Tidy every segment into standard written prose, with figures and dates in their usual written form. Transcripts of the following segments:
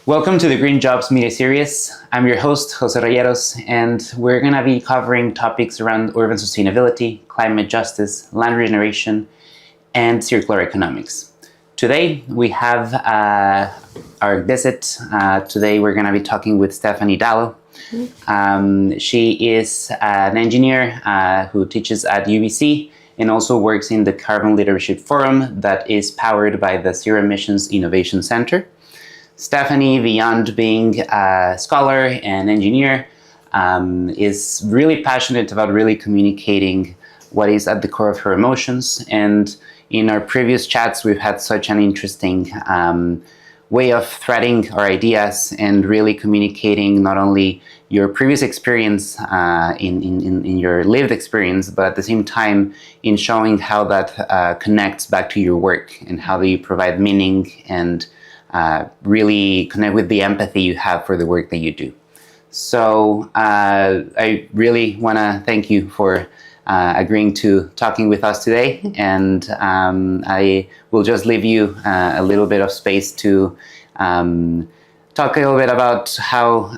Welcome to the Green Jobs Media Series. I'm your host, Jose Rayeros, and we're going to be covering topics around urban sustainability, climate justice, land regeneration, and circular economics. Today, we have our visit. Today, we're going to be talking with Stephanie Dallo. She is an engineer who teaches at UBC and also works in the Carbon Leadership Forum that is powered by the Zero Emissions Innovation Center. Stephanie, beyond being a scholar and engineer, is really passionate about really communicating what is at the core of her emotions. And in our previous chats, we've had such an interesting way of threading our ideas and really communicating not only your previous experience in your lived experience, but at the same time in showing how that connects back to your work and how do you provide meaning and really connect with the empathy you have for the work that you do. So I really want to thank you for agreeing to talking with us today, and I will just leave you a little bit of space to talk a little bit about how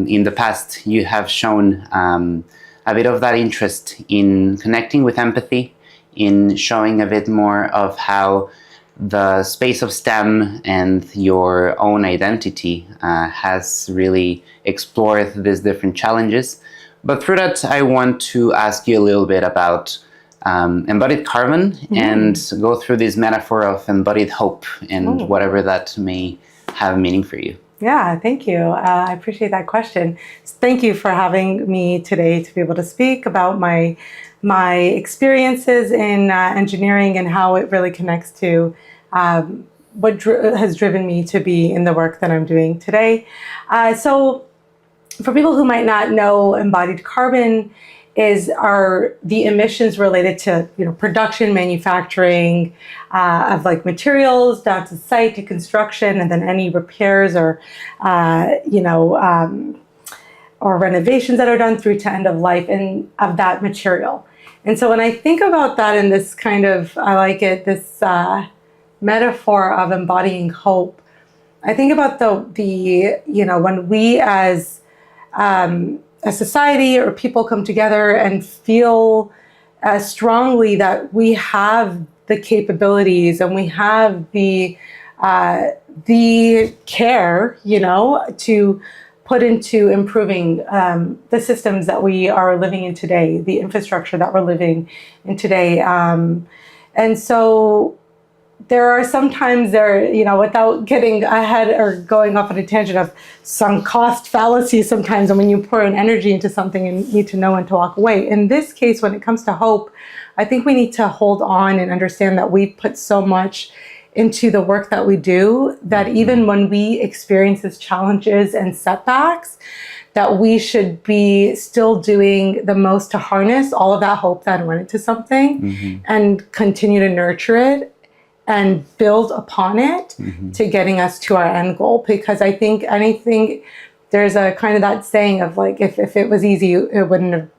in the past you have shown a bit of that interest in connecting with empathy, in showing a bit more of how the space of STEM and your own identity has really explored these different challenges. But through that, I want to ask you a little bit about embodied carbon and go through this metaphor of embodied hope and whatever that may have meaning for you. Yeah, thank you. I appreciate that question. Thank you for having me today to be able to speak about my experiences in engineering and how it really connects to what has driven me to be in the work that I'm doing today. So for people who might not know, embodied carbon are the emissions related to production, manufacturing of like materials down to site to construction, and then any repairs or or renovations that are done through to end of life and of that material. And so when I think about that in this kind of, I like it, this metaphor of embodying hope, I think about the when we as a society or people come together and feel strongly that we have the capabilities and we have the care, to put into improving the systems that we are living in today, the infrastructure that we're living in today. And so there are sometimes without getting ahead or going off on a tangent of sunk cost fallacy sometimes, and when you pour in energy into something and need to know when to walk away. In this case, when it comes to hope, I think we need to hold on and understand that we put so much into the work that we do, that even when we experience these challenges and setbacks, that we should be still doing the most to harness all of that hope that went into something and continue to nurture it and build upon it to getting us to our end goal. Because I think there's a kind of that saying of like, if it was easy, it wouldn't have,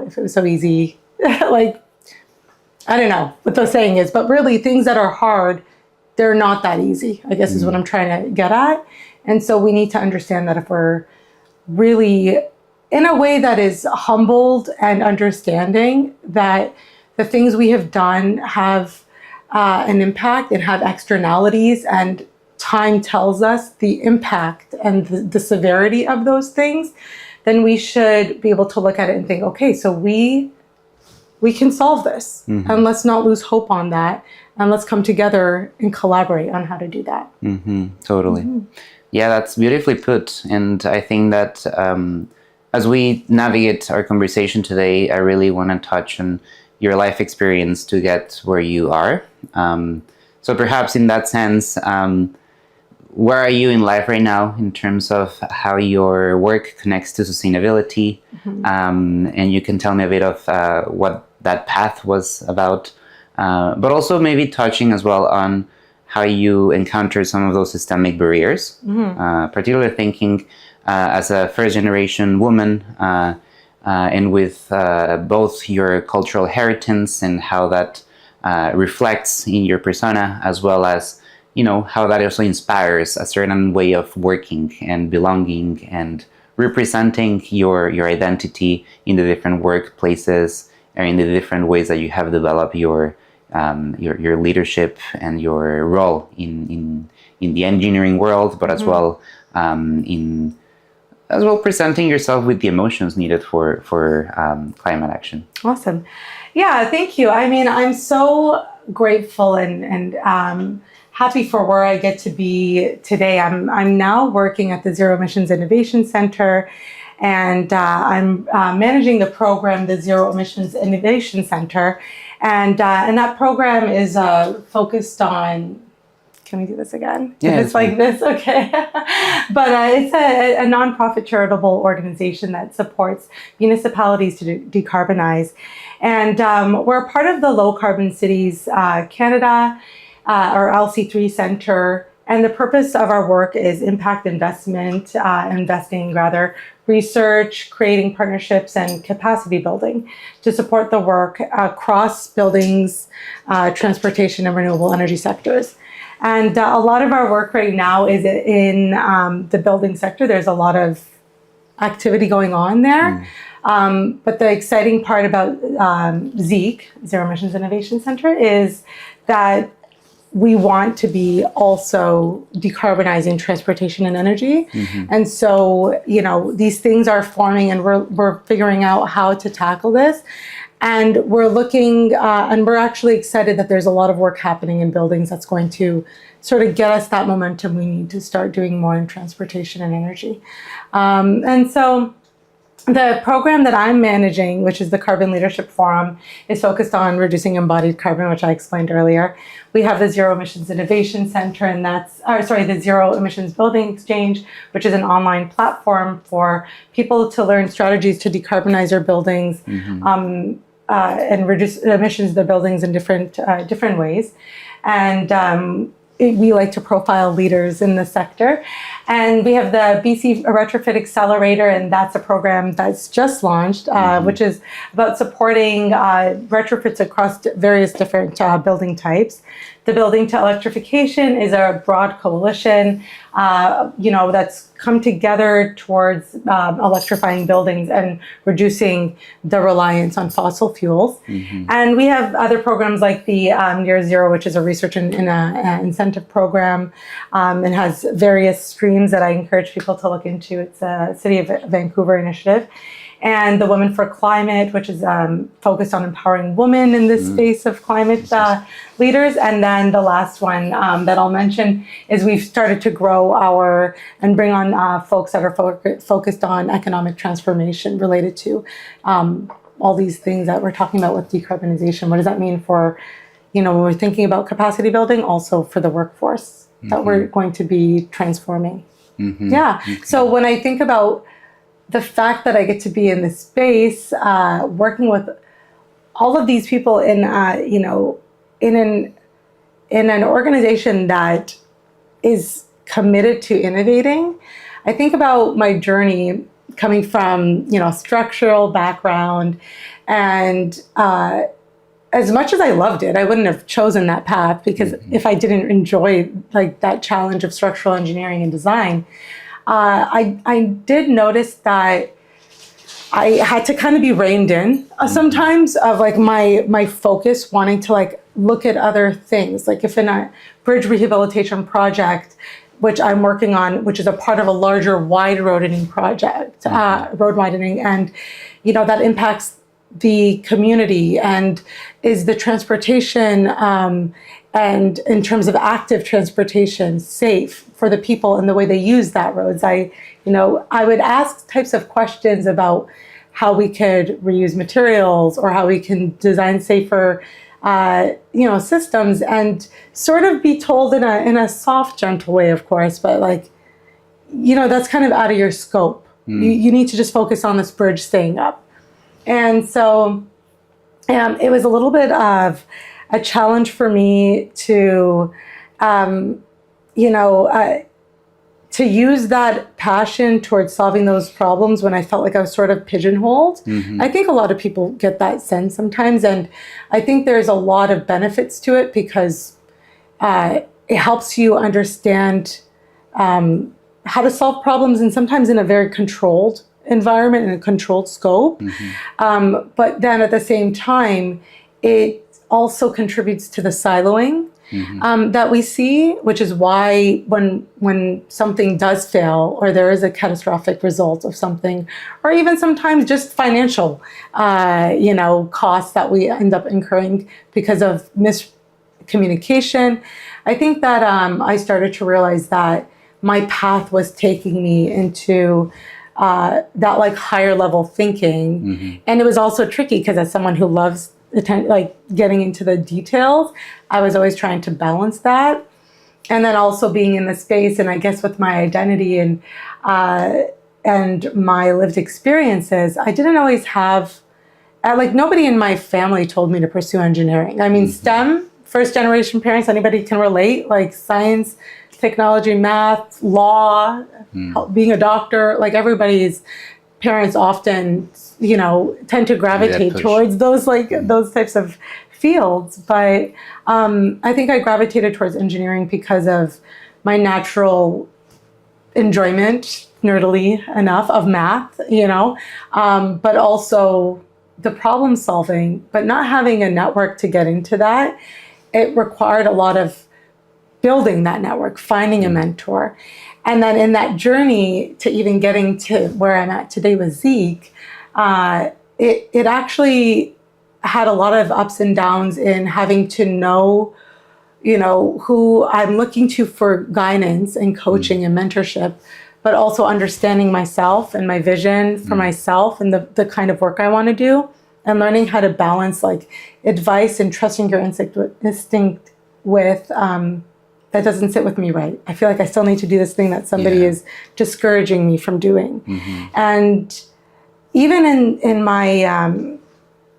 if it was so easy, like, I don't know what the saying is, but really things that are hard, they're not that easy, I guess is what I'm trying to get at. And so we need to understand that if we're really in a way that is humbled and understanding that the things we have done have an impact and have externalities, and time tells us the impact and the severity of those things, then we should be able to look at it and think, okay, so we can solve this, and let's not lose hope on that, and let's come together and collaborate on how to do that. Totally. Yeah, that's beautifully put. And I think that as we navigate our conversation today, I really want to touch on your life experience to get where you are. So perhaps in that sense, where are you in life right now in terms of how your work connects to sustainability? And you can tell me a bit of what that path was about, but also maybe touching as well on how you encountered some of those systemic barriers, particularly thinking as a first generation woman and with both your cultural heritage and how that reflects in your persona, as well as how that also inspires a certain way of working and belonging and representing your identity in the different workplaces and in the different ways that you have developed your leadership and your role in the engineering world, but as well presenting yourself with the emotions needed for climate action. Awesome. Yeah, thank you. I mean, I'm so grateful and happy for where I get to be today. I'm now working at the Zero Emissions Innovation Center, and I'm managing the program, the Zero Emissions Innovation Center, and that program is focused on. Can we do this again? Yeah, it's like this, okay. But it's a nonprofit charitable organization that supports municipalities to decarbonize, and we're part of the Low Carbon Cities Canada. Our LC3 Center, and the purpose of our work is impact investing, research, creating partnerships, and capacity building to support the work across buildings, transportation, and renewable energy sectors. And a lot of our work right now is in the building sector. There's a lot of activity going on there. But the exciting part about ZEIC, Zero Emissions Innovation Center, is that we want to be also decarbonizing transportation and energy. And so, these things are forming, and we're figuring out how to tackle this. And we're looking, and we're actually excited that there's a lot of work happening in buildings that's going to sort of get us that momentum we need to start doing more in transportation and energy. And so the program that I'm managing, which is the Carbon Leadership Forum, is focused on reducing embodied carbon, which I explained earlier. We have the Zero Emissions Innovation Center, and the Zero Emissions Building Exchange, which is an online platform for people to learn strategies to decarbonize their buildings and reduce emissions of their buildings in different ways. And we like to profile leaders in the sector. And we have the BC Retrofit Accelerator, and that's a program that's just launched, which is about supporting retrofits across various different building types. The Building to Electrification is a broad coalition, that's come together towards electrifying buildings and reducing the reliance on fossil fuels. And we have other programs like the Near Zero, which is a research and incentive program, and has various streams that I encourage people to look into. It's a City of Vancouver initiative. And the Women for Climate, which is focused on empowering women in this space of climate leaders. And then the last one that I'll mention is we've started to grow and bring on folks that are focused on economic transformation related to all these things that we're talking about with decarbonization. What does that mean for, when we're thinking about capacity building, also for the workforce that we're going to be transforming? Yeah. Okay. So when I think about the fact that I get to be in this space, working with all of these people in an organization that is committed to innovating, I think about my journey coming from, structural background, and as much as I loved it, I wouldn't have chosen that path, because if I didn't enjoy that challenge of structural engineering and design, I did notice that I had to kind of be reined in sometimes of my focus, wanting to look at other things. Like if in a bridge rehabilitation project, which I'm working on, which is a part of a larger wide roadening project, road widening, and that impacts the community, and is the transportation and in terms of active transportation safe for the people and the way they use that roads. I would ask types of questions about how we could reuse materials, or how we can design safer systems, and sort of be told in a soft, gentle way, of course, but that's kind of out of your scope. You need to just focus on this bridge staying up. And so it was a little bit of a challenge for me to, to use that passion towards solving those problems when I felt like I was sort of pigeonholed. I think a lot of people get that sense sometimes, and I think there's a lot of benefits to it, because it helps you understand how to solve problems, and sometimes in a very controlled environment, in a controlled scope. But then at the same time, it also contributes to the siloing that we see, which is why when something does fail, or there is a catastrophic result of something, or even sometimes just financial, costs that we end up incurring because of miscommunication, I think that I started to realize that my path was taking me into that like higher level thinking, and it was also tricky because as someone who loves getting into the details, I was always trying to balance that. And then also being in the space, and I guess with my identity and my lived experiences, I didn't always have, nobody in my family told me to pursue engineering. I mean, STEM, first generation parents, anybody can relate, like science, technology, math, law, being a doctor, like everybody's parents often tend to gravitate towards those types of fields. But I think I gravitated towards engineering because of my natural enjoyment, nerdily enough, of math, but also the problem solving. But not having a network to get into that, it required a lot of building that network, finding a mentor. And then in that journey to even getting to where I'm at today with Zeek, it actually had a lot of ups and downs in having to know, who I'm looking to for guidance and coaching and mentorship, but also understanding myself and my vision for myself and the kind of work I want to do, and learning how to balance like advice and trusting your instinct with that doesn't sit with me right. I feel like I still need to do this thing that somebody is discouraging me from doing. And even in my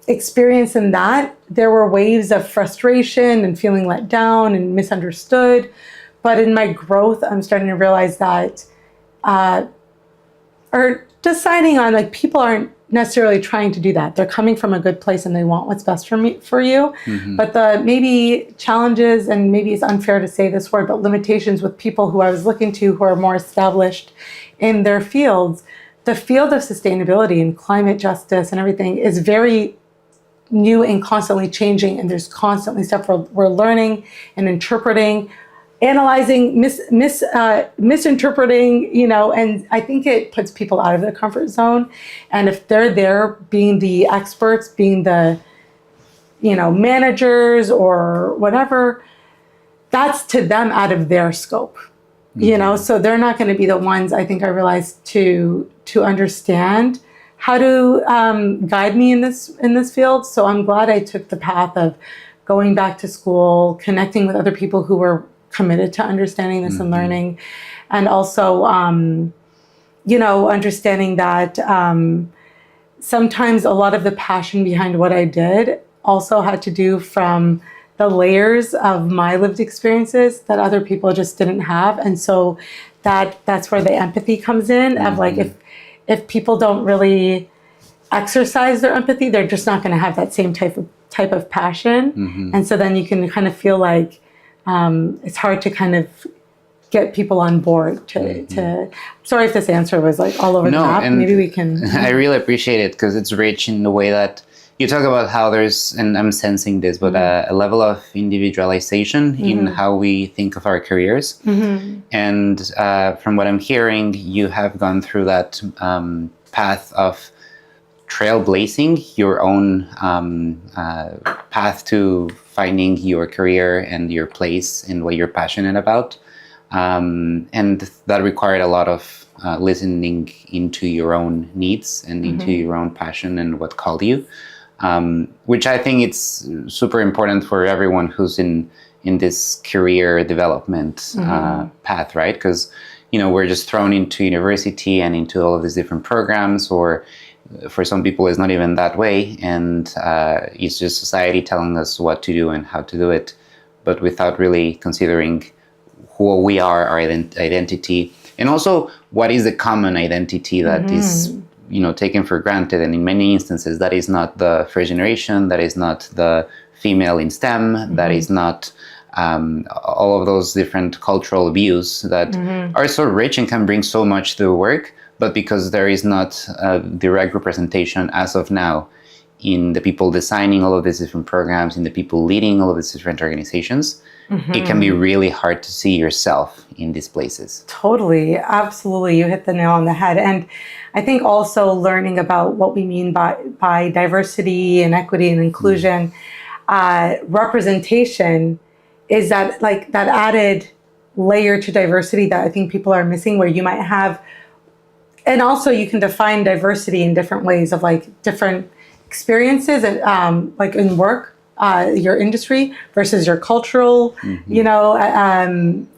experience in that, there were waves of frustration and feeling let down and misunderstood. But in my growth, I'm starting to realize that, or deciding on, like, people aren't necessarily trying to do that. They're coming from a good place and they want what's best for you. But the maybe challenges, and maybe it's unfair to say this word, but limitations with people who I was looking to who are more established in their fields, the field of sustainability and climate justice and everything is very new and constantly changing. And there's constantly stuff we're learning and interpreting, analyzing, misinterpreting, and I think it puts people out of their comfort zone. And if they're there being the experts, being the, managers or whatever, that's to them out of their scope, so they're not going to be the ones, I think I realized, to understand how to guide me in this field. So I'm glad I took the path of going back to school, connecting with other people who were committed to understanding this and learning, and also, understanding that sometimes a lot of the passion behind what I did also had to do from the layers of my lived experiences that other people just didn't have. And so that's where the empathy comes in, of like, if people don't really exercise their empathy, they're just not going to have that same type of passion. And so then you can kind of feel like it's hard to kind of get people on board to sorry if this answer was like all over the map. Maybe we can. I really appreciate it because it's rich in the way that you talk about how there's, and I'm sensing this, but a level of individualization in how we think of our careers. And from what I'm hearing, you have gone through that path of trailblazing your own path to finding your career and your place and what you're passionate about. And that required a lot of listening into your own needs and into your own passion and what called you, which I think it's super important for everyone who's in this career development path, right? Because, we're just thrown into university and into all of these different programs, or for some people it's not even that way, and it's just society telling us what to do and how to do it, but without really considering who we are, our identity, and also what is the common identity that is taken for granted. And in many instances that is not the first generation, that is not the female in STEM, that is not all of those different cultural views that are so rich and can bring so much to the work, but because there is not a direct representation as of now in the people designing all of these different programs, in the people leading all of these different organizations, it can be really hard to see yourself in these places. Totally, absolutely. You hit the nail on the head. And I think also learning about what we mean by diversity and equity and inclusion, representation is that like that added layer to diversity that I think people are missing, where you might have, and also you can define diversity in different ways of like different experiences and like in work, your industry versus your cultural,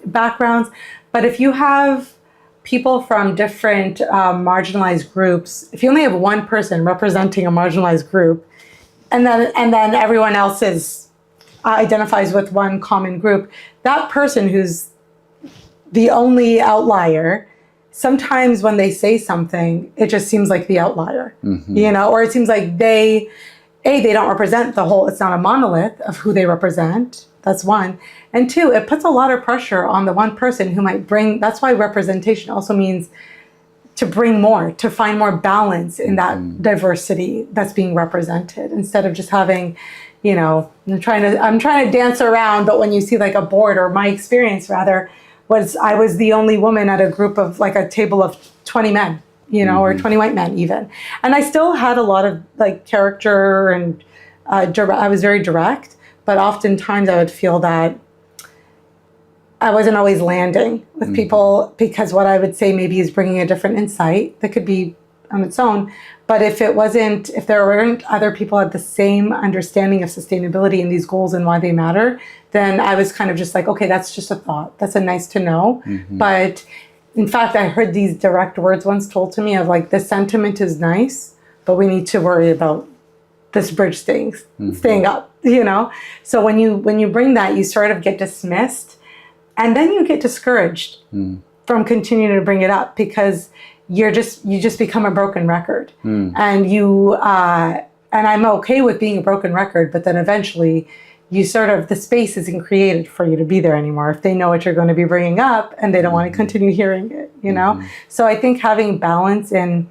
backgrounds. But if you have people from different marginalized groups, if you only have one person representing a marginalized group, and then everyone else identifies with one common group, that person who's the only outlier, sometimes when they say something, it just seems like the outlier, or it seems like they don't represent the whole, it's not a monolith of who they represent. That's one. And two, it puts a lot of pressure on the one person who might bring, that's why representation also means to bring more, to find more balance in that diversity that's being represented, instead of just having, I'm trying to dance around, but when you see like a board, or my experience rather, I was the only woman at a group of like a table of 20 men, or 20 white men even. And I still had a lot of like character and I was very direct, but oftentimes I would feel that I wasn't always landing with people, because what I would say maybe is bringing a different insight that could be on its own. But if there weren't other people at the same understanding of sustainability and these goals and why they matter, then I was kind of just like, okay, that's just a thought. That's a nice to know. But in fact, I heard these direct words once told to me of like, the sentiment is nice, but we need to worry about this bridge staying up, So when you bring that, you sort of get dismissed, and then you get discouraged from continuing to bring it up, because you just become a broken record. And and I'm okay with being a broken record, but then eventually the space isn't created for you to be there anymore if they know what you're going to be bringing up and they don't want to continue hearing it, So I think having balance in,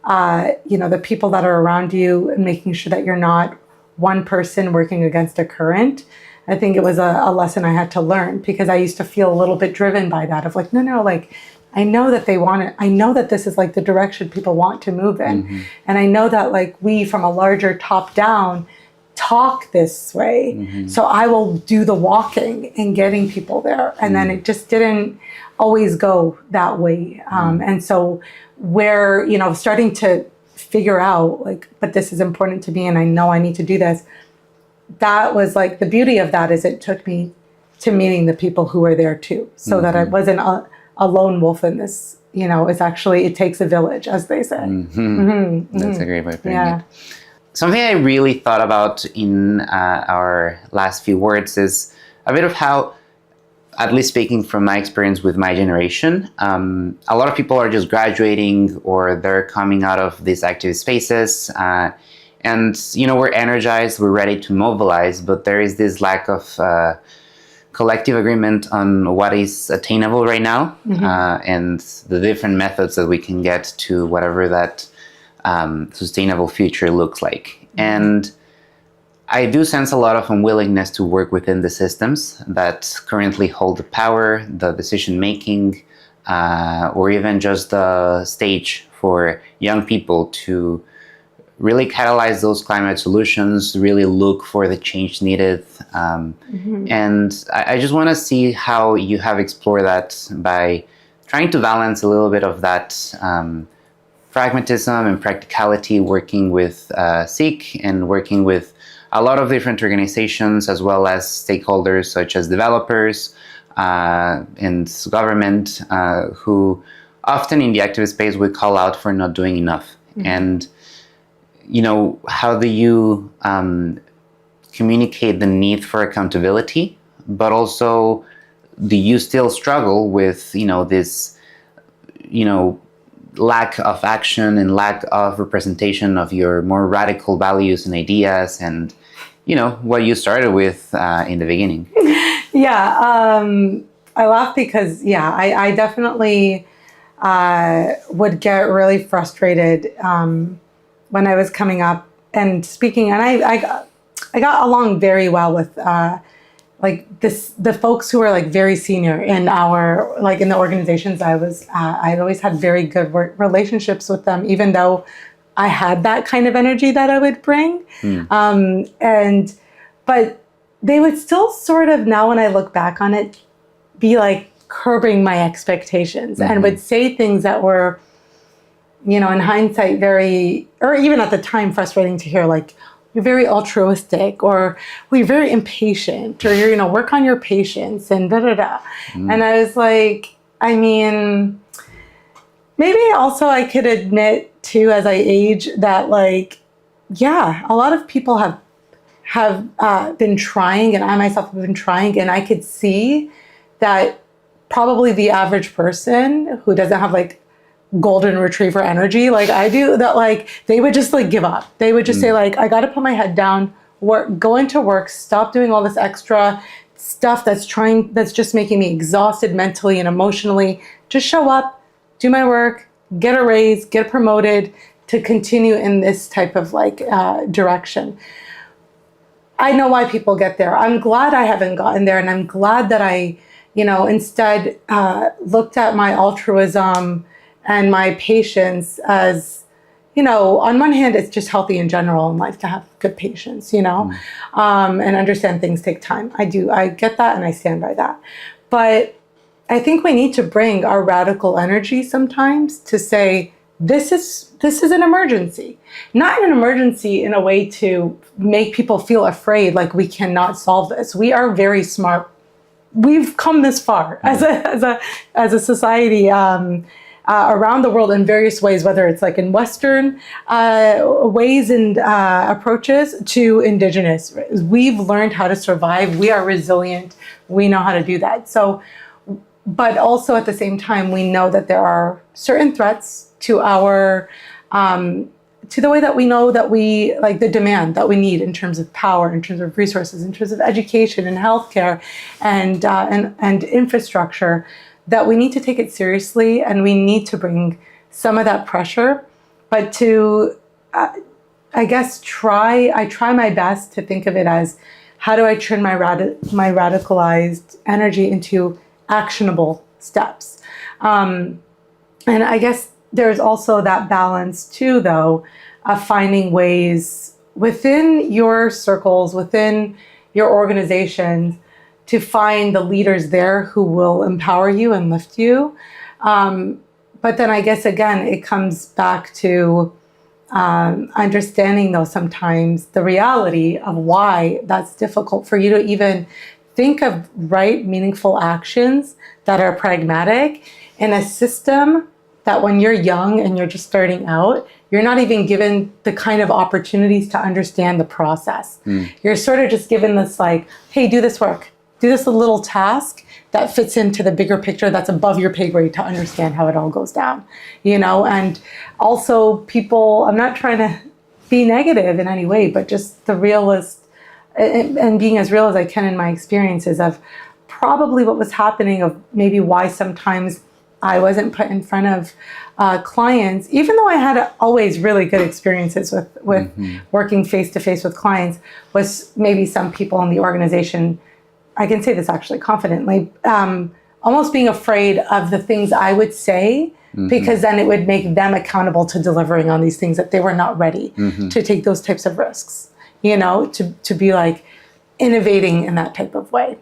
the people that are around you, and making sure that you're not one person working against a current, I think it was a lesson I had to learn, because I used to feel a little bit driven by that of like, no, like, I know that they want it. I know that this is like the direction people want to move in. And I know that like we from a larger top down talk this way. So I will do the walking and getting people there. And then it just didn't always go that way. And so where, starting to figure out like, but this is important to me and I know I need to do this. That was like, the beauty of that is it took me to meeting the people who were there too. So that I wasn't a lone wolf in this, it's actually, it takes a village, as they say. That's a great way of putting it. Something I really thought about in our last few words is a bit of how, at least speaking from my experience with my generation, a lot of people are just graduating or they're coming out of these activist spaces. And, we're energized, we're ready to mobilize, but there is this lack of collective agreement on what is attainable right now, and the different methods that we can get to whatever that sustainable future looks like. And I do sense a lot of unwillingness to work within the systems that currently hold the power, the decision making, or even just the stage for young people to really catalyze those climate solutions, really look for the change needed. And I just want to see how you have explored that by trying to balance a little bit of that pragmatism and practicality, working with SEEK and working with a lot of different organizations, as well as stakeholders such as developers and government, who often in the activist space would call out for not doing enough. And how do you communicate the need for accountability, but also do you still struggle with, this, lack of action and lack of representation of your more radical values and ideas and, what you started with in the beginning? Yeah, I laugh because I definitely would get really frustrated when I was coming up and speaking, and I got along very well with the folks who were like very senior in our like in the organizations I was I always had very good relationships with them, even though I had that kind of energy that I would bring. And but they would still sort of, now when I look back on it, be like curbing my expectations and would say things that were, in hindsight, very, or even at the time, frustrating to hear, like, you're very altruistic, or well, you're very impatient, or you're, work on your patience, and da da da. And I was like, I mean, maybe also I could admit too, as I age, that like, yeah, a lot of people have been trying, and I myself have been trying, and I could see that probably the average person who doesn't have like golden retriever energy like I do, that like they would just like give up. They would just say like, I got to put my head down, go into work, stop doing all this extra stuff that's just making me exhausted mentally and emotionally. Just show up, do my work, get a raise, get promoted, to continue in this type of like direction. I know why people get there. I'm glad I haven't gotten there, and I'm glad that I, instead looked at my altruism and my patience as, on one hand, it's just healthy in general in life to have good patience, and understand things take time. I get that, and I stand by that. But I think we need to bring our radical energy sometimes to say, this is an emergency. Not an emergency in a way to make people feel afraid, like we cannot solve this. We are very smart. We've come this far as a society around the world in various ways, whether it's like in Western ways and approaches to indigenous. We've learned how to survive. We are resilient. We know how to do that. So, but also at the same time, we know that there are certain threats to our to the way that we know that we like the demand that we need in terms of power, in terms of resources, in terms of education and healthcare and infrastructure, that we need to take it seriously, and we need to bring some of that pressure, but to I guess I try my best to think of it as, how do I turn my radicalized energy into actionable steps? And I guess there's also that balance too, though, of finding ways within your circles, within your organizations, to find the leaders there who will empower you and lift you. But then I guess, again, it comes back to understanding, though, sometimes the reality of why that's difficult for you to even think of right, meaningful actions that are pragmatic in a system that when you're young and you're just starting out, you're not even given the kind of opportunities to understand the process. You're sort of just given this like, hey, do this work, do this little task that fits into the bigger picture that's above your pay grade to understand how it all goes down, and also people, I'm not trying to be negative in any way, but just the realist and being as real as I can in my experiences of probably what was happening, of maybe why sometimes I wasn't put in front of clients, even though I had always really good experiences with working face-to-face with clients, was maybe some people in the organization, I can say this actually confidently, almost being afraid of the things I would say, because then it would make them accountable to delivering on these things, that they were not ready to take those types of risks, to be like innovating in that type of way.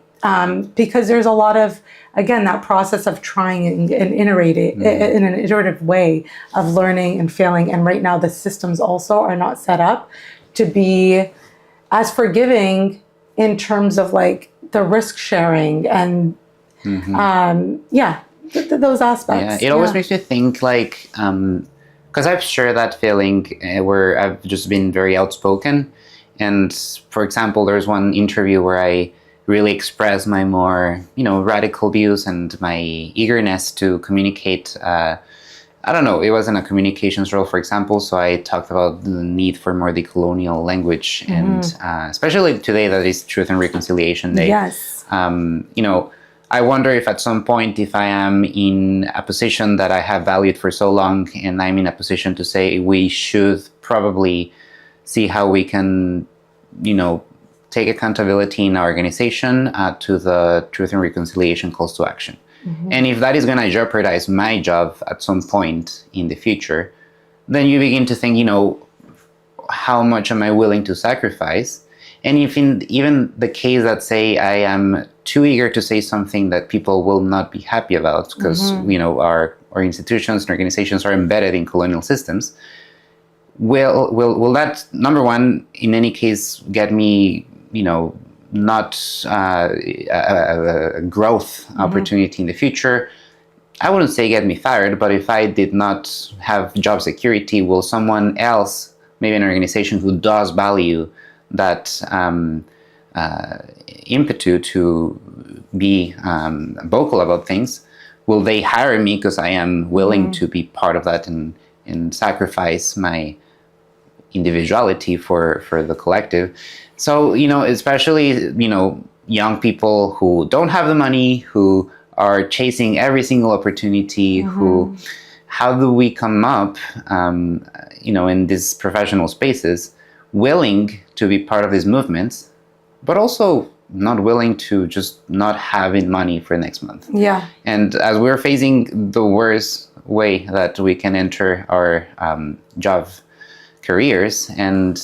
Because there's a lot of, again, that process of trying and iterating in an iterative way of learning and failing. And right now the systems also are not set up to be as forgiving in terms of like the risk sharing and those aspects. Yeah, it always makes me think like, because I've shared that feeling where I've just been very outspoken. And for example, there's one interview where I really express my more, radical views and my eagerness to communicate. I don't know, it wasn't a communications role, for example, so I talked about the need for more decolonial language, and especially today that is Truth and Reconciliation Day. Yes. I wonder if at some point, if I am in a position that I have valued for so long, and I'm in a position to say we should probably see how we can, take accountability in our organization to the Truth and Reconciliation calls to action. And if that is going to jeopardize my job at some point in the future, then you begin to think, how much am I willing to sacrifice? And if in even the case that, say, I am too eager to say something that people will not be happy about because, our institutions and organizations are embedded in colonial systems, will that, number one, in any case, get me, not a growth opportunity in the future? I wouldn't say get me fired, but if I did not have job security, will someone else, maybe an organization who does value that impetu to be vocal about things, will they hire me because I am willing to be part of that and sacrifice my individuality for the collective? So, especially, young people who don't have the money, who are chasing every single opportunity, how do we come up, in these professional spaces, willing to be part of these movements, but also not willing to just not having money for next month? Yeah. And as we're facing the worst way that we can enter our job careers, and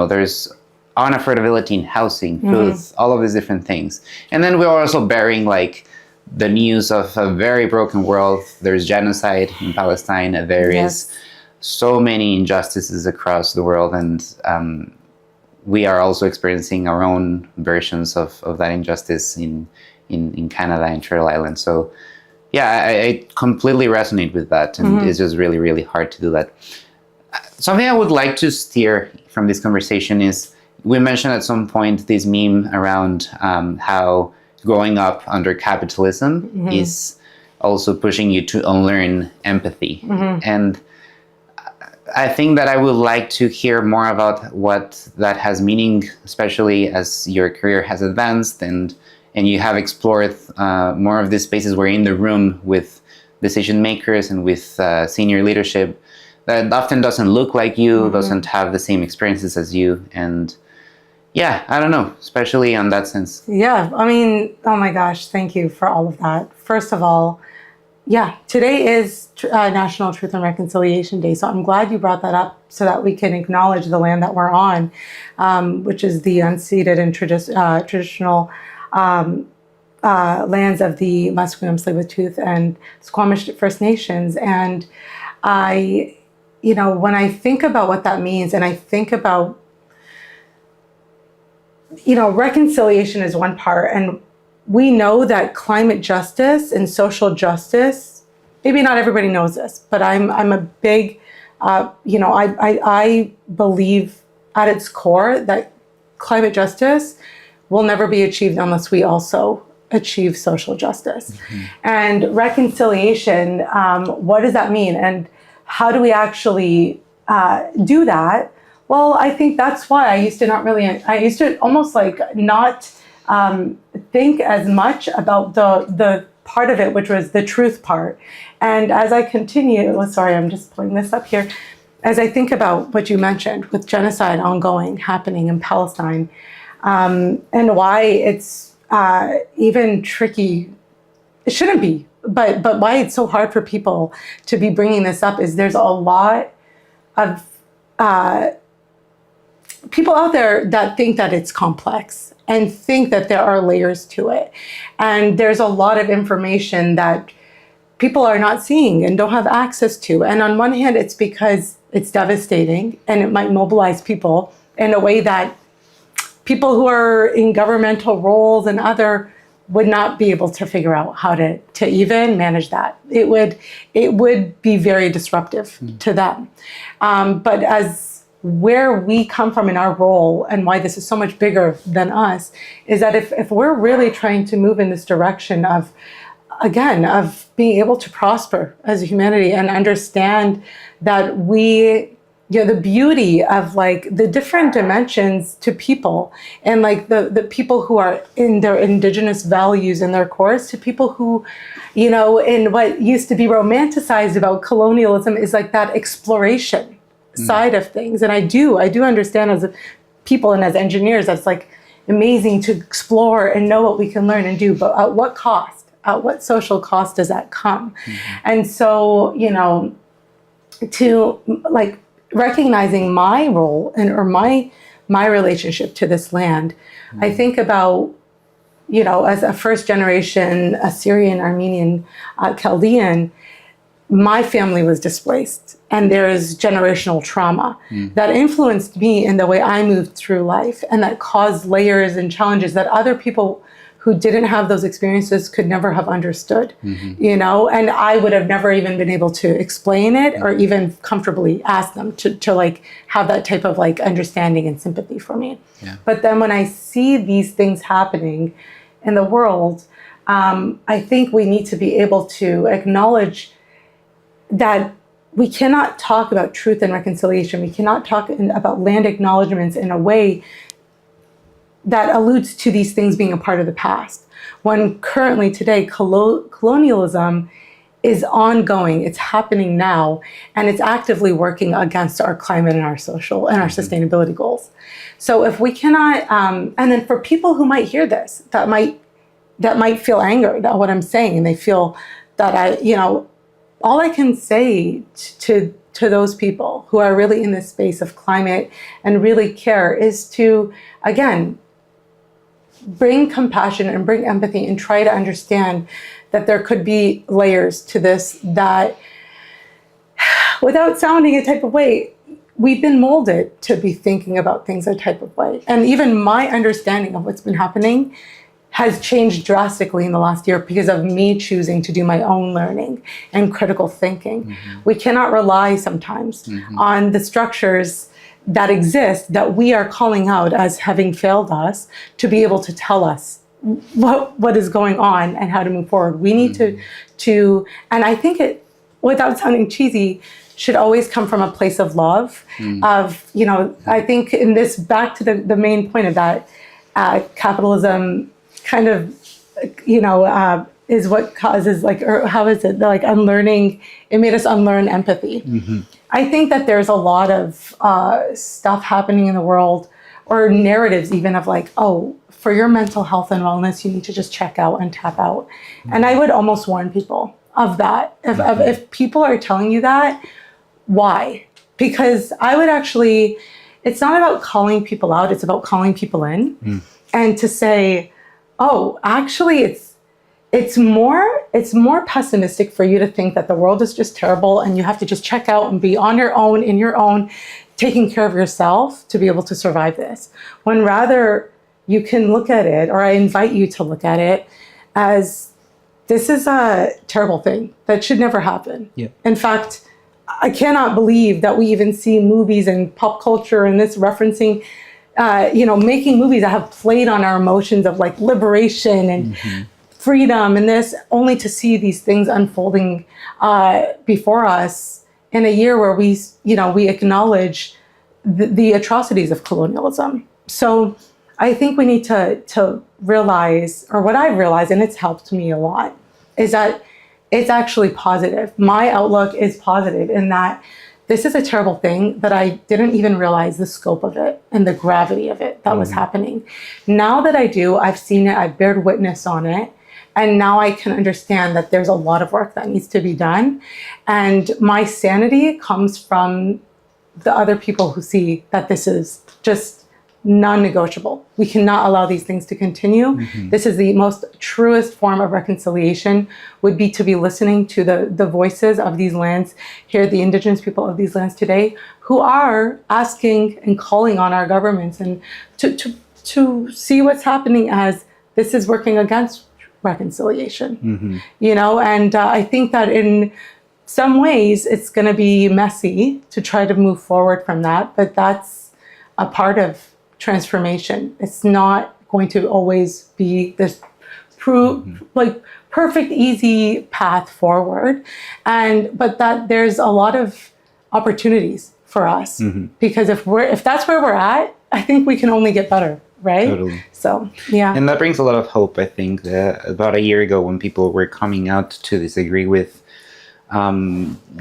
there's unaffordability in housing, food, all of these different things, and then we're also bearing the news of a very broken world. There's genocide in Palestine. There is so many injustices across the world, and we are also experiencing our own versions of that injustice in Canada and Turtle Island. So yeah, I completely resonate with that, and it's just really, really hard to do that. Something I would like to steer from this conversation is, we mentioned at some point this meme around how growing up under capitalism is also pushing you to unlearn empathy. And I think that I would like to hear more about what that has meaning, especially as your career has advanced and you have explored more of these spaces where you're in the room with decision makers and with senior leadership that often doesn't look like you, doesn't have the same experiences as you. And yeah, I don't know, especially on that sense. Yeah, I mean, oh my gosh, thank you for all of that. First of all, yeah, today is National Truth and Reconciliation Day. So I'm glad you brought that up so that we can acknowledge the land that we're on, which is the unceded and traditional lands of the Musqueam, Tsleil-Waututh, and Squamish First Nations. And when I think about what that means, and I think about, reconciliation is one part, and we know that climate justice and social justice, maybe not everybody knows this, but I'm a big, I believe at its core that climate justice will never be achieved unless we also achieve social justice. And reconciliation, what does that mean? And how do we actually do that? Well, I think that's why I used to almost not think as much about the part of it, which was the truth part. And as I continue, sorry, I'm just pulling this up here. As I think about what you mentioned with genocide happening in Palestine, and why it's even tricky, it shouldn't be, but why it's so hard for people to be bringing this up is there's a lot of people out there that think that it's complex and think that there are layers to it. And there's a lot of information that people are not seeing and don't have access to. And on one hand, it's because it's devastating and it might mobilize people in a way that people who are in governmental roles and other would not be able to figure out how to even manage that. It would be very disruptive to them. But as where we come from in our role and why this is so much bigger than us is that if we're really trying to move in this direction of being able to prosper as a humanity and understand that we the beauty of like the different dimensions to people, and like the people who are in their indigenous values and their cores, to people who, in what used to be romanticized about colonialism is like that exploration side of things. And I do understand as people and as engineers, that's like amazing to explore and know what we can learn and do, but at what cost? At what social cost does that come? And so, to like recognizing my role or my relationship to this land, I think about, as a first generation Assyrian, Armenian, Chaldean, my family was displaced, and there is generational trauma that influenced me in the way I moved through life, and that caused layers and challenges that other people who didn't have those experiences could never have understood, and I would have never even been able to explain it or even comfortably ask them to like have that type of like understanding and sympathy for me. Yeah. But then when I see these things happening in the world, I think we need to be able to acknowledge that we cannot talk about truth and reconciliation. We cannot talk about land acknowledgements in a way that alludes to these things being a part of the past, when currently today colonialism is ongoing, it's happening now, and it's actively working against our climate and our social and our sustainability goals. So if we cannot, and then for people who might hear this, that might feel angered at what I'm saying, and they feel that all I can say to those people who are really in this space of climate and really care is to, again, bring compassion and bring empathy and try to understand that there could be layers to this, that without sounding a type of way, we've been molded to be thinking about things a type of way. And even my understanding of what's been happening has changed drastically in the last year because of me choosing to do my own learning and critical thinking. We cannot rely sometimes on the structures that exist that we are calling out as having failed us to be able to tell us what is going on and how to move forward. We need to, and I think it, without sounding cheesy, should always come from a place of love, of, I think in this, back to the main point of that, capitalism kind of, is what causes or how is it, like unlearning, it made us unlearn empathy. I think that there's a lot of stuff happening in the world, or narratives even of like, oh, for your mental health and wellness, you need to just check out and tap out. And I would almost warn people of that. If people are telling you that, why? Because I would actually, it's not about calling people out, it's about calling people in and to say, oh, actually it's more pessimistic for you to think that the world is just terrible and you have to just check out and be on your own, in your own, taking care of yourself to be able to survive this. When rather you can look at it, or I invite you to look at it as, this is a terrible thing that should never happen. Yeah. In fact, I cannot believe that we even see movies and pop culture and this referencing, making movies that have played on our emotions of like liberation and freedom and this, only to see these things unfolding before us in a year where we acknowledge the atrocities of colonialism. So I think we need to realize, or what I've realized, and it's helped me a lot, is that it's actually positive. My outlook is positive in that this is a terrible thing that I didn't even realize the scope of it and the gravity of it that was happening. Now that I do, I've seen it, I've bared witness on it, and now I can understand that there's a lot of work that needs to be done. And my sanity comes from the other people who see that this is just non-negotiable. We cannot allow these things to continue. This is the most truest form of reconciliation, would be to be listening to the voices of these lands, hear the indigenous people of these lands today, who are asking and calling on our governments and to see what's happening as this is working against reconciliation. And I think that in some ways it's going to be messy to try to move forward from that, but that's a part of transformation. It's not going to always be this perfect, easy path forward, but that there's a lot of opportunities for us. Because if that's where we're at, I think we can only get better, right? Totally. So, yeah. And that brings a lot of hope, I think. About a year ago, when people were coming out to disagree with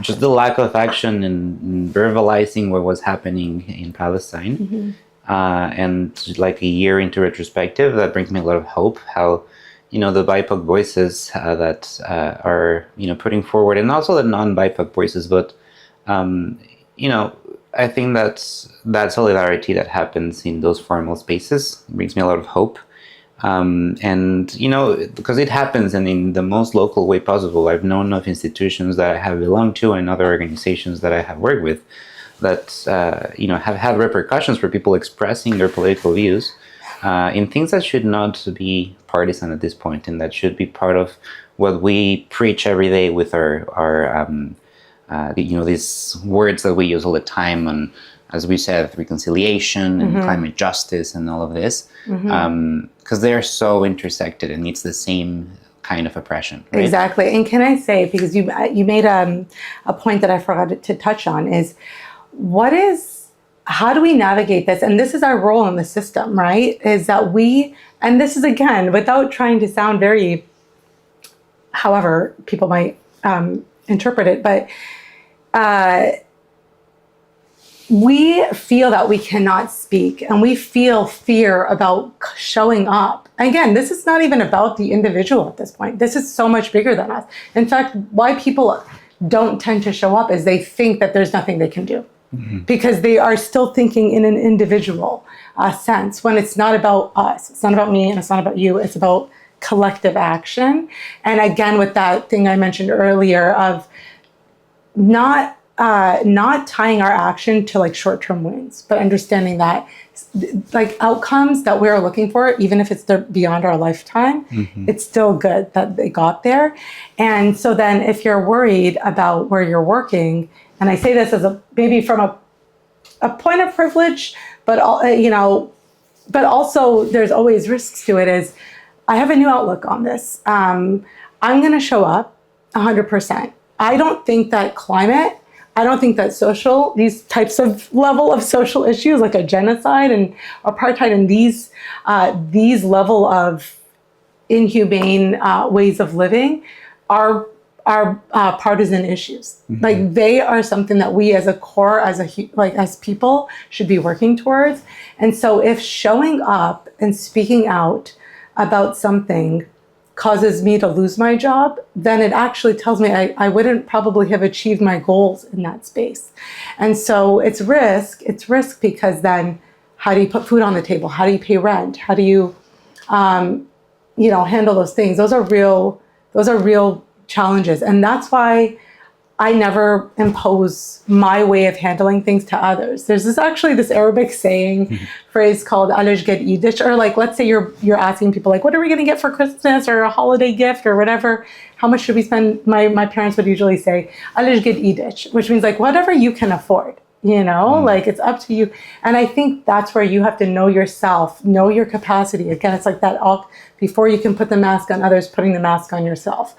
just the lack of action and verbalizing what was happening in Palestine, and like a year into retrospective, that brings me a lot of hope. How, the BIPOC voices that are, putting forward, and also the non-BIPOC voices, but I think that solidarity that happens in those formal spaces brings me a lot of hope. And, because it happens and in the most local way possible. I've known of institutions that I have belonged to and other organizations that I have worked with that, have had repercussions for people expressing their political views in things that should not be partisan at this point, and that should be part of what we preach every day with our these words that we use all the time, and as we said, reconciliation and climate justice and all of this, because they're so intersected and it's the same kind of oppression. Right? Exactly. And can I say, because you made a point that I forgot to touch on, is how do we navigate this? And this is our role in the system, right? Is that and this is again, without trying to sound very, however people might interpret it, but we feel that we cannot speak, and we feel fear about showing up. Again, this is not even about the individual at this point. This is so much bigger than us. In fact, why people don't tend to show up is they think that there's nothing they can do, because they are still thinking in an individual sense, when it's not about us. It's not about me, and it's not about you. It's about collective action. And again, with that thing I mentioned earlier of not tying our action to like short-term wins, but understanding that like outcomes that we're looking for, even if it's beyond our lifetime, it's still good that they got there. And so then if you're worried about where you're working, and I say this as maybe from a point of privilege, but but also there's always risks to it, is I have a new outlook on this. I'm going to show up 100%. I don't think that climate, I don't think that these types of level of social issues like a genocide and apartheid and these level of inhumane ways of living are partisan issues. Like they are something that we as a core, as people should be working towards. And so if showing up and speaking out about something causes me to lose my job, then it actually tells me I wouldn't probably have achieved my goals in that space. And so it's risk because then how do you put food on the table? How do you pay rent? How do you, handle those things? Those are real challenges. And that's why I never impose my way of handling things to others. There's this Arabic phrase called "Alej ged idish," or like, let's say you're asking people like, what are we going to get for Christmas or a holiday gift or whatever? How much should we spend? My parents would usually say "Alej ged idish," which means like whatever you can afford. Like it's up to you. And I think that's where you have to know yourself, know your capacity. Again, it's like that all before you can put the mask on others, putting the mask on yourself.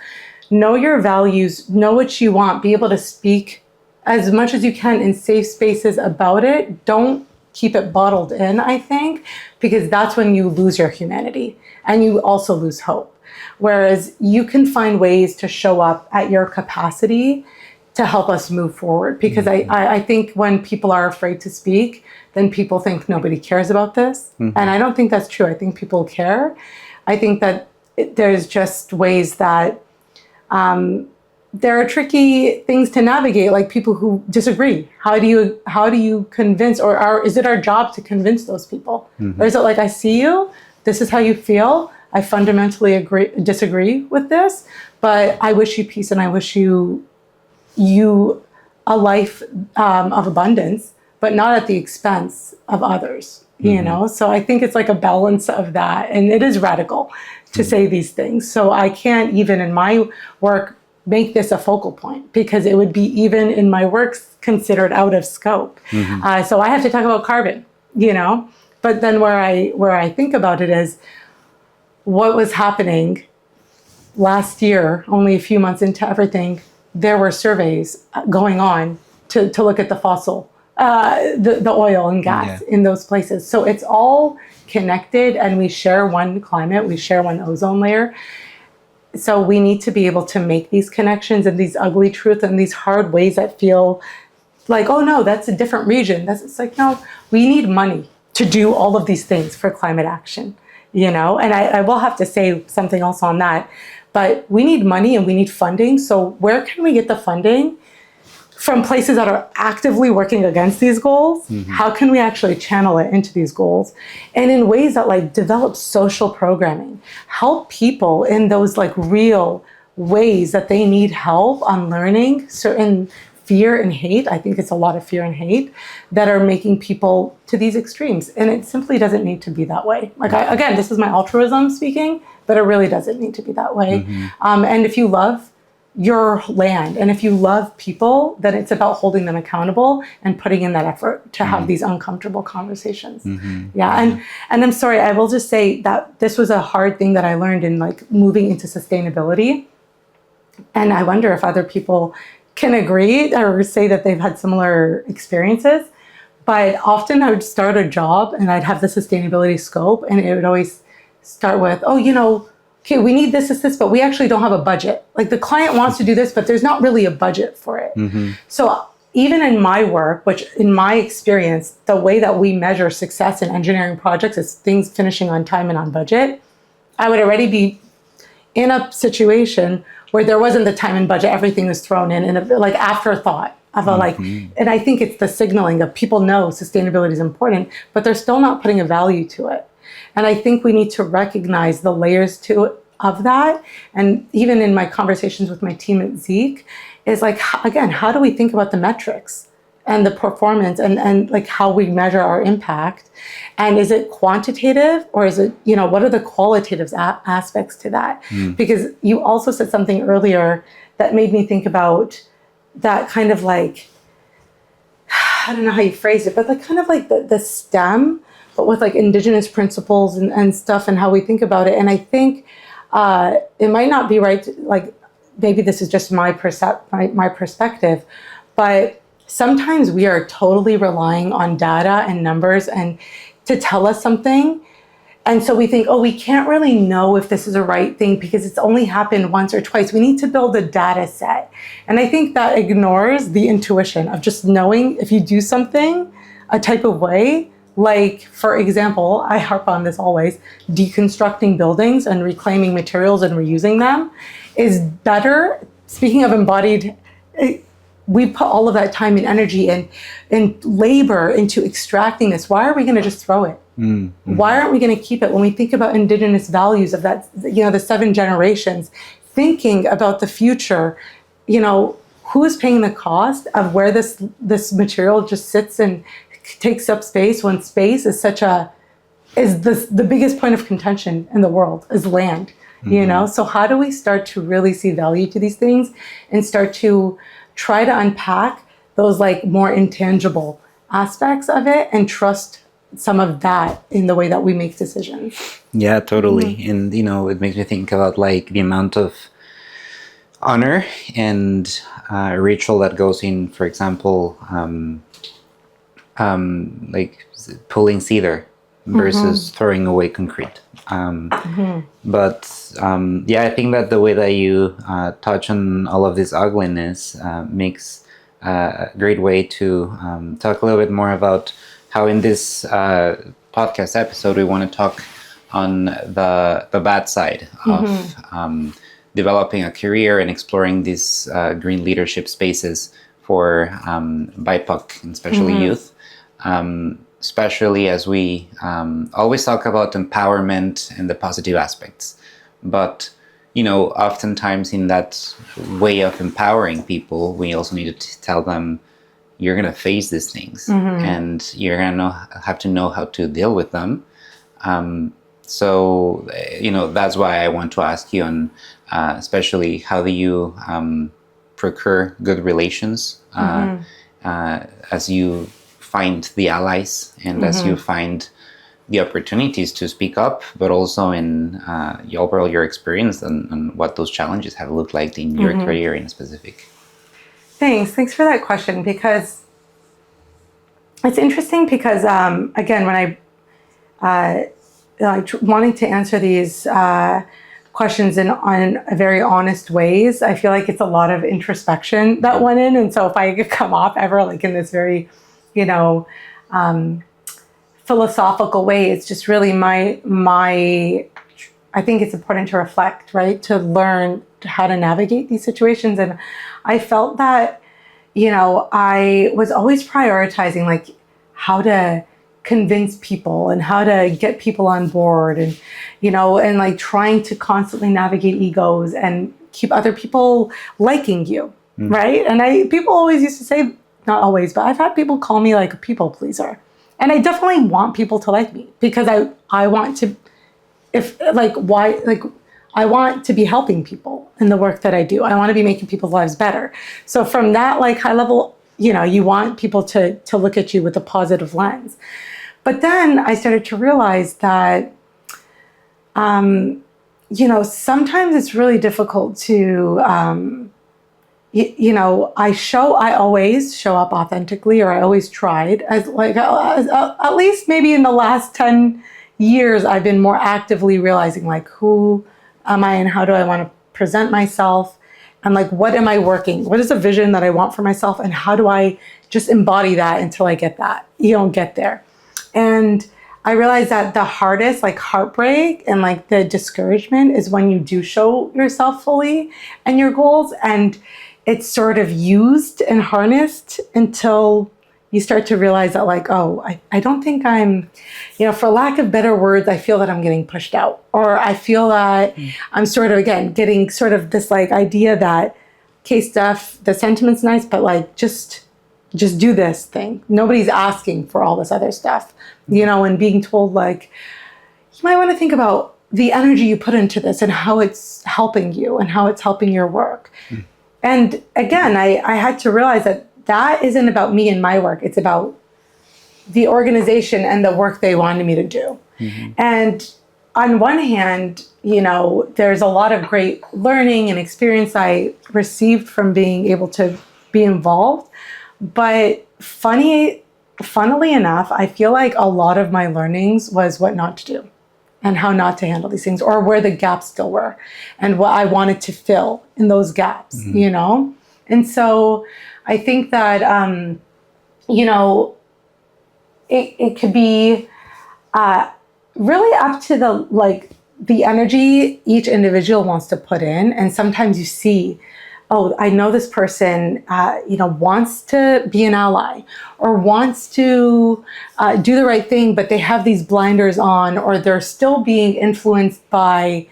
Know your values, know what you want, be able to speak as much as you can in safe spaces about it. Don't keep it bottled in, I think, because that's when you lose your humanity and you also lose hope. Whereas you can find ways to show up at your capacity to help us move forward. Because I think when people are afraid to speak, then people think nobody cares about this. And I don't think that's true. I think people care. I think that there's just ways that there are tricky things to navigate, like people who disagree. How do you convince, or is it our job to convince those people? Or is it like, I see you, this is how you feel, I fundamentally disagree with this, but I wish you peace and I wish you a life of abundance, but not at the expense of others, So I think it's like a balance of that, and it is radical to say these things. So I can't even in my work make this a focal point, because it would be even in my works considered out of scope. So I have to talk about carbon, but then where I think about it is what was happening last year, only a few months into everything, there were surveys going on to look at the fossil the oil and gas in those places. So it's all connected, and we share one climate, we share one ozone layer. So we need to be able to make these connections and these ugly truths and these hard ways that feel like, oh no, that's a different region. It's like, no, we need money to do all of these things for climate action, you know? And I will have to say something else on that, but we need money and we need funding. So where can we get the funding? From places that are actively working against these goals, how can we actually channel it into these goals? And in ways that like develop social programming, help people in those like real ways that they need help on learning certain fear and hate. I think it's a lot of fear and hate that are making people to these extremes. And it simply doesn't need to be that way. Like, again, this is my altruism speaking, but it really doesn't need to be that way. And if you love your land, and if you love people, then it's about holding them accountable and putting in that effort to have these uncomfortable conversations. And I'm sorry, I will just say that this was a hard thing that I learned in like moving into sustainability. And I wonder if other people can agree or say that they've had similar experiences. But often I would start a job and I'd have the sustainability scope, and it would always start with, oh, you know, okay, we need this, but we actually don't have a budget. Like the client wants to do this, but there's not really a budget for it. So even in my work, which in my experience, the way that we measure success in engineering projects is things finishing on time and on budget, I would already be in a situation where there wasn't the time and budget, everything was thrown in a, like afterthought of a like, and I think it's the signaling of people know sustainability is important, but they're still not putting a value to it. And I think we need to recognize the layers of that. And even in my conversations with my team at Zeek, is like, again, how do we think about the metrics and the performance and like how we measure our impact? And is it quantitative, or is it, you know, what are the qualitative aspects to that? Because you also said something earlier that made me think about that kind of like, I don't know how you phrase it, but like kind of like the STEM, but with like indigenous principles and stuff and how we think about it. And I think it might not be right, like maybe this is just my perspective, but sometimes we are totally relying on data and numbers and to tell us something. And so we think, oh, we can't really know if this is a right thing because it's only happened once or twice. We need to build a data set. And I think that ignores the intuition of just knowing if you do something a type of way. Like, for example, I harp on this always, deconstructing buildings and reclaiming materials and reusing them is better. Speaking of embodied, we put all of that time and energy and labor into extracting this. Why are we going to just throw it? Why aren't we going to keep it? When we think about indigenous values of that, you know, the 7 generations, thinking about the future, you know, who is paying the cost of where this material just sits and takes up space when space is the biggest point of contention in the world is land, you know? So how do we start to really see value to these things and start to try to unpack those like more intangible aspects of it and trust some of that in the way that we make decisions? Yeah, totally. And, you know, it makes me think about like the amount of honor and ritual that goes in, for example, like pulling cedar versus throwing away concrete. But yeah, I think that the way that you touch on all of this ugliness makes a great way to talk a little bit more about how in this podcast episode we want to talk on the bad side of developing a career and exploring these green leadership spaces for BIPOC and especially youth. Especially as we always talk about empowerment and the positive aspects. But, you know, oftentimes in that way of empowering people, we also need to tell them, you're going to face these things and you're going to have to know how to deal with them. So, you know, that's why I want to ask you on, especially how do you procure good relations as you find the allies and as you find the opportunities to speak up, but also in overall your experience and what those challenges have looked like in your career in specific. Thanks for that question, because it's interesting because, again, when wanting to answer these questions on a very honest ways, I feel like it's a lot of introspection that went in. And so if I could come off ever like in this very, you know, philosophical way, it's just really I think it's important to reflect, right? To learn how to navigate these situations. And I felt that, you know, I was always prioritizing like how to convince people and how to get people on board, and, you know, and like trying to constantly navigate egos and keep other people liking you, right? And people always used to say, not always, but I've had people call me like a people pleaser. And I definitely want people to like me because I want to, I want to be helping people in the work that I do. I want to be making people's lives better. So from that like high level, you know, you want people to look at you with a positive lens. But then I started to realize that, you know, sometimes it's really difficult to, you know, I always show up authentically, or I always tried, at least maybe in the last 10 years, I've been more actively realizing like, who am I and how do I want to present myself? And like, what am I working? What is a vision that I want for myself? And how do I just embody that until I get there? And I realized that the hardest, like heartbreak and like the discouragement, is when you do show yourself fully and your goals, and it's sort of used and harnessed until you start to realize that like, oh, I don't think I'm, you know, for lack of better words, I feel that I'm getting pushed out, or I feel that I'm sort of, again, getting sort of this like idea that, okay, Steph, the sentiment's nice, but like, just do this thing. Nobody's asking for all this other stuff, you know, and being told like, you might want to think about the energy you put into this and how it's helping you and how it's helping your work. And again, I had to realize that isn't about me and my work. It's about the organization and the work they wanted me to do. And on one hand, you know, there's a lot of great learning and experience I received from being able to be involved. But funnily enough, I feel like a lot of my learnings was what not to do and how not to handle these things, or where the gaps still were and what I wanted to fill in those gaps, you know? And so I think that, you know, it could be really up to the energy each individual wants to put in. And sometimes you see, oh, I know this person, you know, wants to be an ally or wants to do the right thing, but they have these blinders on, or they're still being influenced by,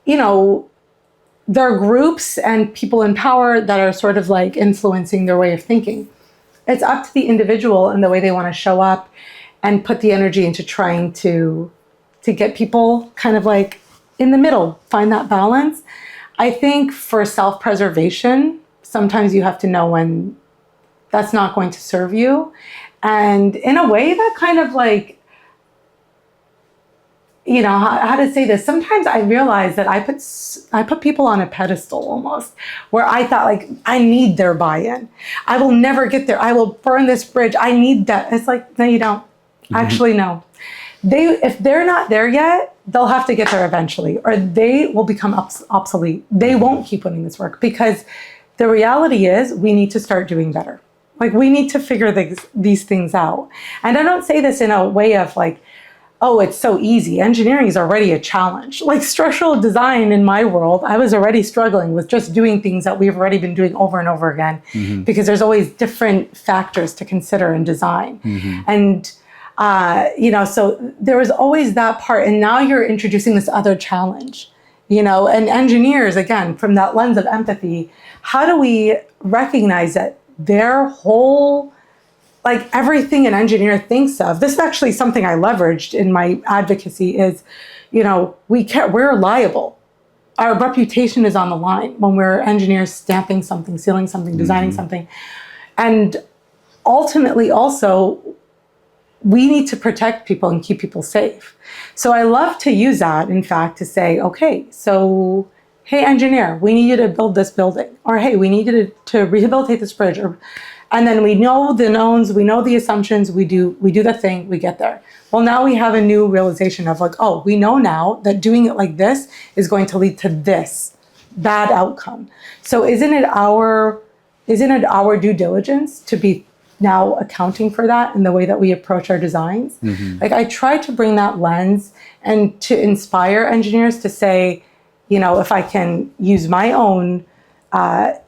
you know, their groups and people in power that are sort of like influencing their way of thinking. It's up to the individual and the way they want to show up and put the energy into trying to get people kind of like in the middle, find that balance. I think for self-preservation, sometimes you have to know when that's not going to serve you. And in a way that kind of like, you know, how to say this, sometimes I realize that I put people on a pedestal almost, where I thought like, I need their buy-in. I will never get there. I will burn this bridge. I need that. It's like, no, you don't. Actually, no. If they're not there yet, they'll have to get there eventually, or they will become obsolete. They won't keep winning this work, because the reality is we need to start doing better. Like, we need to figure these things out. And I don't say this in a way of like, oh, it's so easy. Engineering is already a challenge. Like structural design in my world, I was already struggling with just doing things that we've already been doing over and over again, because there's always different factors to consider in design. And you know, so there was always that part. And now you're introducing this other challenge, you know, and engineers, again, from that lens of empathy, how do we recognize that their whole, like everything an engineer thinks of, this is actually something I leveraged in my advocacy is, you know, we're liable. Our reputation is on the line when we're engineers stamping something, sealing something, designing something. And ultimately also, we need to protect people and keep people safe. So I love to use that, in fact, to say, okay, so, hey, engineer, we need you to build this building. Or, hey, we need you to rehabilitate this bridge. And then we know the knowns, we know the assumptions, we do the thing, we get there. Well, now we have a new realization of like, oh, we know now that doing it like this is going to lead to this bad outcome. So isn't it our due diligence to be now accounting for that in the way that we approach our designs? Like I try to bring that lens and to inspire engineers to say, you know, if I can use my own,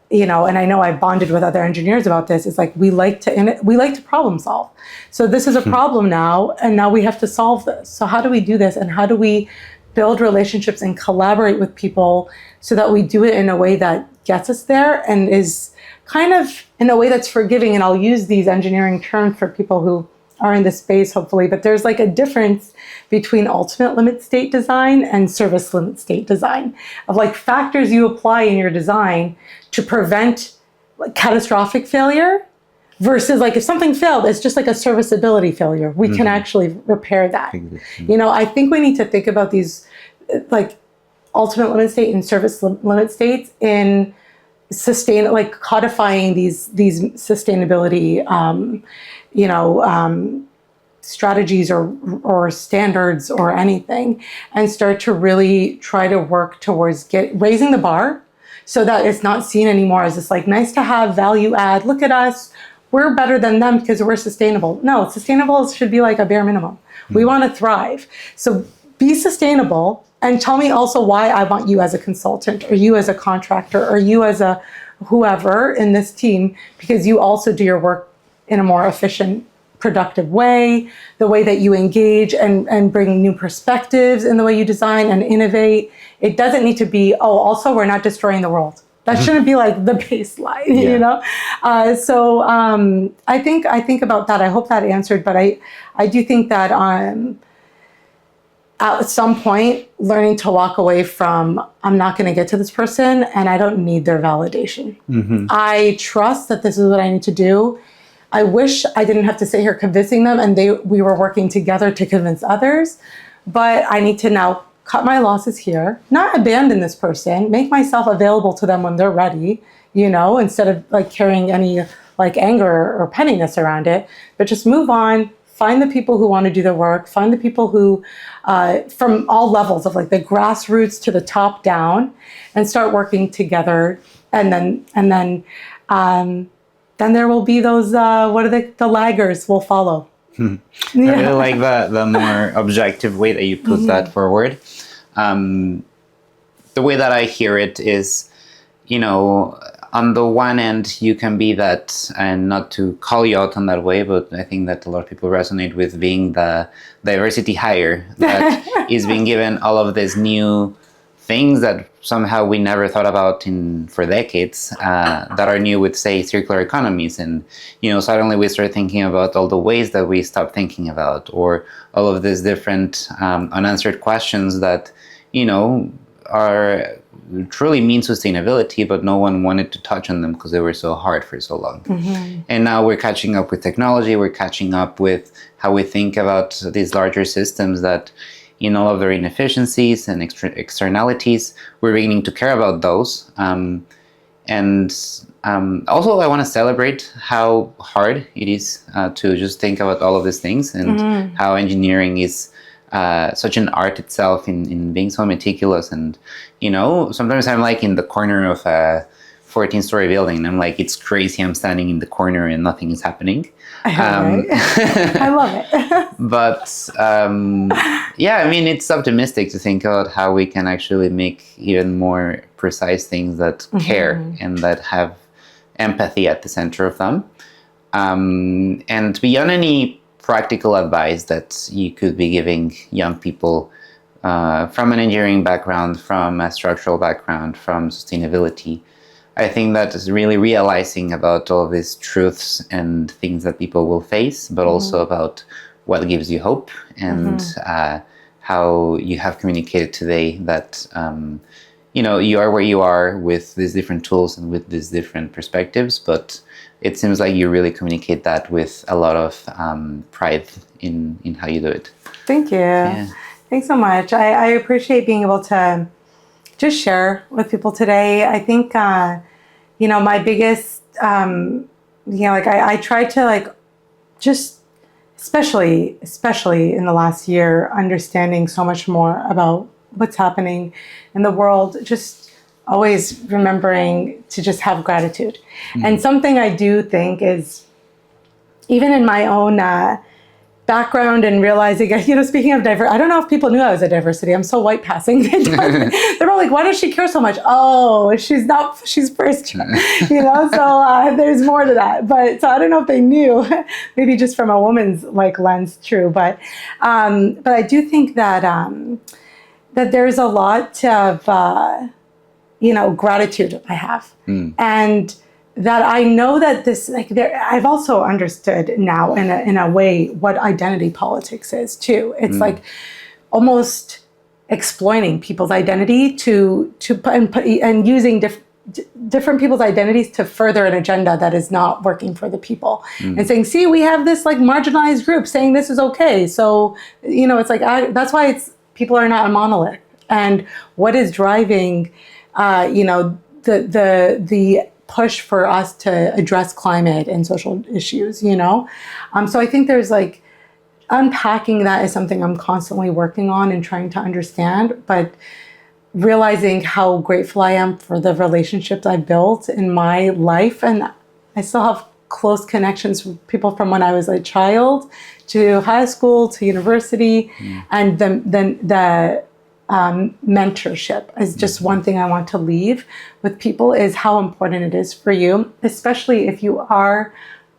you know, and I know I've bonded with other engineers about this, it's like we like to problem solve. So this is a problem now, and now we have to solve this. So how do we do this, and how do we build relationships and collaborate with people so that we do it in a way that gets us there and is kind of in a way that's forgiving? And I'll use these engineering terms for people who are in this space, hopefully, but there's like a difference between ultimate limit state design and service limit state design, of like factors you apply in your design to prevent like catastrophic failure, versus like if something failed, it's just like a serviceability failure. We can actually repair that. You know, I think we need to think about these like ultimate limit state and service limit states in like codifying these sustainability strategies or standards or anything, and start to really try to work towards raising the bar so that it's not seen anymore as this like nice to have value add. Look at us, we're better than them because we're sustainable. No, sustainable should be like a bare minimum. We want to thrive. So be sustainable, and tell me also why I want you as a consultant, or you as a contractor, or you as a whoever in this team, because you also do your work in a more efficient, productive way, the way that you engage and bring new perspectives in the way you design and innovate. It doesn't need to be, oh, also we're not destroying the world. That shouldn't be like the baseline, you know? So I think about that. I hope that answered, but I do think that at some point, learning to walk away from, I'm not going to get to this person and I don't need their validation. I trust that this is what I need to do. I wish I didn't have to sit here convincing them and we were working together to convince others, but I need to now cut my losses here, not abandon this person, make myself available to them when they're ready, you know, instead of like carrying any like anger or pettiness around it, but just move on, find the people who want to do the work, find the people who, from all levels of like the grassroots to the top down, and start working together. And then there will be those, the laggers will follow. I really like the more objective way that you put that forward. The way that I hear it is, you know, on the one end, you can be that, and not to call you out on that way, but I think that a lot of people resonate with being the diversity hire that is being given all of these new things that somehow we never thought about for decades, that are new with, say, circular economies. And, you know, suddenly we start thinking about all the ways that we stopped thinking about, or all of these different unanswered questions that, you know, are truly mean sustainability, but no one wanted to touch on them because they were so hard for so long. And now we're catching up with technology, we're catching up with how we think about these larger systems that, in all of their inefficiencies and externalities, we're beginning to care about those. Also, I want to celebrate how hard it is to just think about all of these things, and how engineering is such an art itself in being so meticulous. And, you know, sometimes I'm like in the corner of a 14-story building, and I'm like, it's crazy, I'm standing in the corner and nothing is happening. I love it. But yeah, I mean, it's optimistic to think about how we can actually make even more precise things that care and that have empathy at the center of them. And beyond any practical advice that you could be giving young people from an engineering background, from a structural background, from sustainability, I think that is really realizing about all these truths and things that people will face, but also about what gives you hope, and how you have communicated today that, you know, you are where you are with these different tools and with these different perspectives, but it seems like you really communicate that with a lot of pride in how you do it. Thank you. Yeah. Thanks so much. I appreciate being able to just share with people today. I think, you know, my biggest like I try to like just especially in the last year, understanding so much more about what's happening in the world, just always remembering to just have gratitude. And something I do think is, even in my own background and realizing, speaking of diversity, I don't know if people knew I was a diversity. I'm so white passing. They're all like, why does she care so much? Oh, she's first, so there's more to that. But so I don't know if they knew, maybe just from a woman's like lens, true. But I do think that that there's a lot of, gratitude I have. And that I know that this, I've also understood now in a way what identity politics is too. It's like almost exploiting people's identity and using different people's identities to further an agenda that is not working for the people. And saying, see, we have this like marginalized group saying this is okay. So, it's like, that's why people are not a monolith. And what is driving, the push for us to address climate and social issues, So I think there's like unpacking that is something I'm constantly working on and trying to understand, but realizing how grateful I am for the relationships I built in my life. And I still have close connections with people from when I was a child to high school to university. And then the mentorship is just one thing I want to leave with people, is how important it is for you, especially if you are,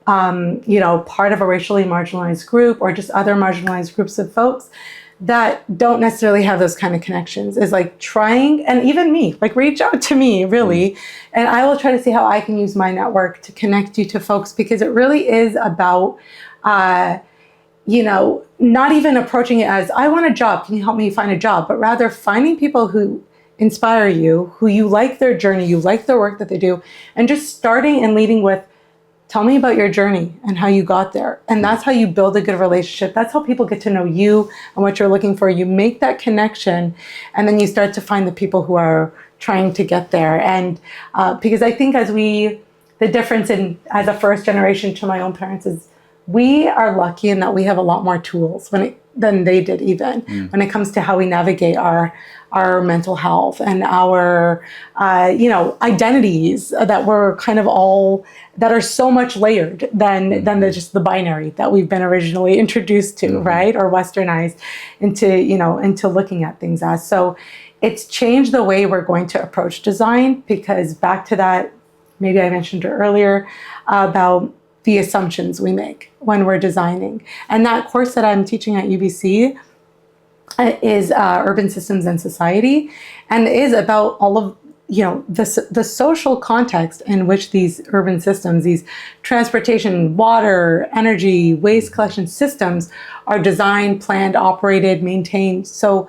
part of a racially marginalized group or just other marginalized groups of folks that don't necessarily have those kind of connections, is like trying, and even me, like reach out to me really. And I will try to see how I can use my network to connect you to folks, because it really is about, not even approaching it as, I want a job, can you help me find a job? But rather finding people who inspire you, who you like their journey, you like their work that they do, and just starting and leading with, tell me about your journey and how you got there. And that's how you build a good relationship. That's how people get to know you and what you're looking for. You make that connection, and then you start to find the people who are trying to get there. And because I think the difference as a first generation to my own parents is, we are lucky in that we have a lot more tools than they did, even when it comes to how we navigate our mental health and our identities that we're kind of all, that are so much layered than just the binary that we've been originally introduced to, right? Or westernized into looking at things as. So it's changed the way we're going to approach design, because back to that, maybe I mentioned it earlier, about the assumptions we make when we're designing. And that course that I'm teaching at UBC is Urban Systems and Society, and is about all of the social context in which these urban systems, these transportation, water, energy, waste collection systems are designed, planned, operated, maintained. So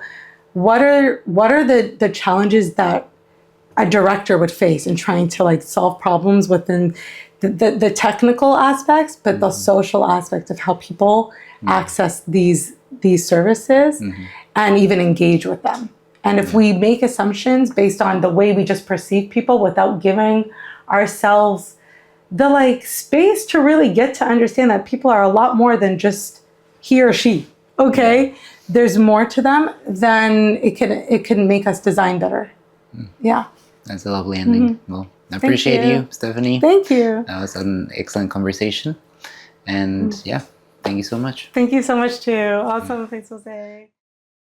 what are the challenges that a director would face in trying to like solve problems within the technical aspects, but the social aspect of how people access these services and even engage with them. And if we make assumptions based on the way we just perceive people without giving ourselves the like space to really get to understand that people are a lot more than just he or she, okay? There's more to them, then it can make us design better. Yeah. That's a lovely ending. Well, I appreciate you, Stephanie. Thank you. That was an excellent conversation. And thank you so much. Thank you so much too. Awesome. Thanks, Jose.